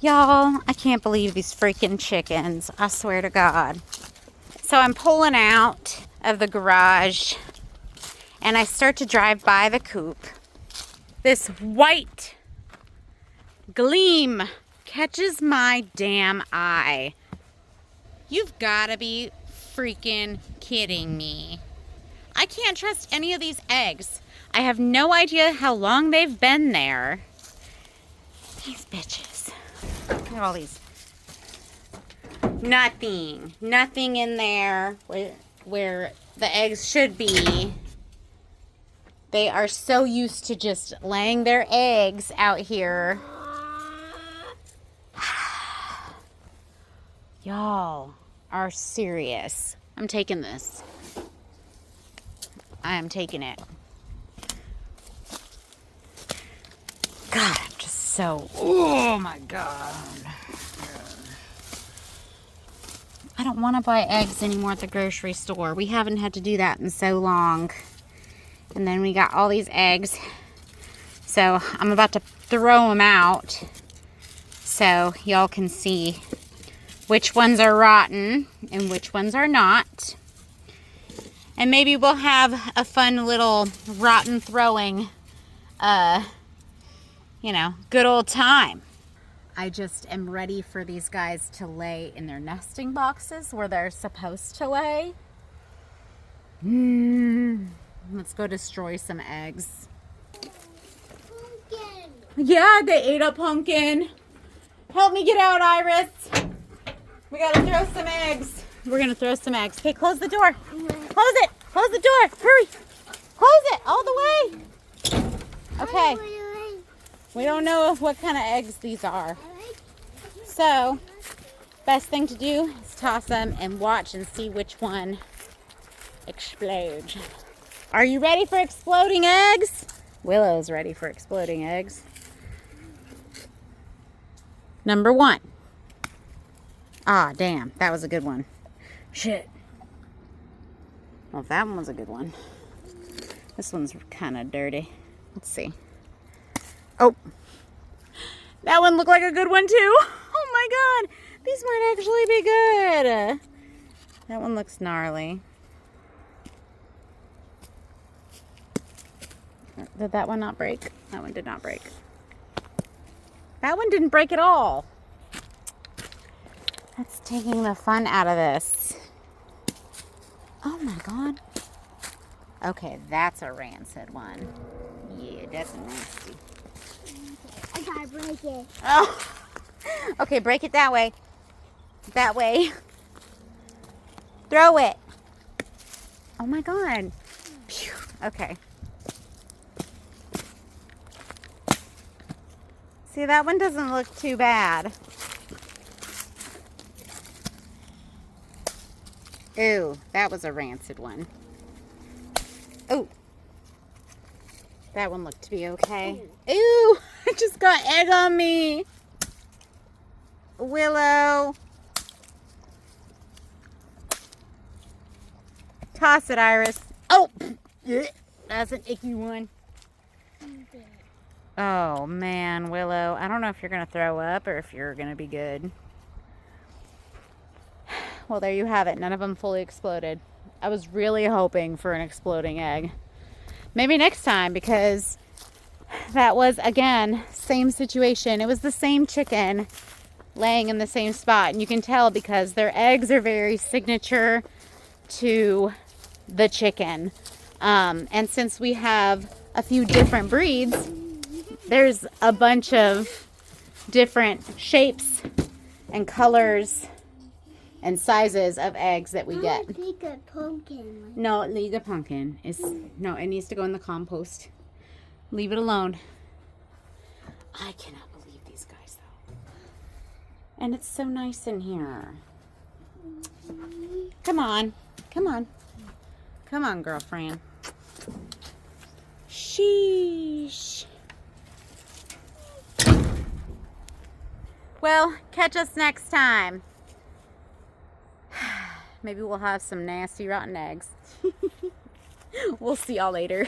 Y'all, I can't believe these freaking chickens. I swear to God. So I'm pulling out of the garage and I start to drive by the coop. This white gleam catches my damn eye. You've got to be freaking kidding me. I can't trust any of these eggs. I have no idea how long they've been there. These bitches. Look at all these. Nothing in there where the eggs should be. They are so used to just laying their eggs out here. Y'all are serious. I'm taking this. I am taking it. God, I'm just so... Oh my God. I don't want to buy eggs anymore at the grocery store. We haven't had to do that in so long. And then we got all these eggs. So I'm about to throw them out so y'all can see which ones are rotten and which ones are not. And maybe we'll have a fun little rotten throwing, good old time. I just am ready for these guys to lay in their nesting boxes where they're supposed to lay. Let's go destroy some eggs. Pumpkin. Yeah, they ate a pumpkin. Help me get out, Iris. We gotta throw some eggs. We're gonna throw some eggs. Okay, close the door. Close it. Close the door. Hurry. Close it all the way. Okay. We don't know what kind of eggs these are. So, best thing to do is toss them and watch and see which one explodes. Are you ready for exploding eggs? Willow's ready for exploding eggs. Number 1. Ah, damn. That was a good one. Shit. Well, that one was a good one. This one's kind of dirty. Let's see. Oh. That one looked like a good one, too. Oh, my God. These might actually be good. That one looks gnarly. Did that one not break? That one did not break. That one didn't break at all. That's taking the fun out of this. Oh my God. Okay, that's a rancid one. Yeah, that's nasty. I gotta break it. Oh. Okay, break it that way. That way. Throw it. Oh my God. Phew. Okay. See, that one doesn't look too bad. Ooh, that was a rancid one. Ooh. That one looked to be okay. Ooh, I just got egg on me. Willow. Toss it, Iris. Oh, that's an icky one. Oh, man, Willow. I don't know if you're going to throw up or if you're going to be good. Well, there you have it. None of them fully exploded. I was really hoping for an exploding egg. Maybe next time, because that was, again, same situation. It was the same chicken laying in the same spot. And you can tell because their eggs are very signature to the chicken. And since we have a few different breeds, there's a bunch of different shapes and colors and sizes of eggs that we get. I think a pumpkin. No, leave the pumpkin. No, it needs to go in the compost. Leave it alone. I cannot believe these guys, though. And it's so nice in here. Come on. Come on. Come on, girlfriend. Sheesh. Well, catch us next time. Maybe we'll have some nasty rotten eggs. We'll see y'all later.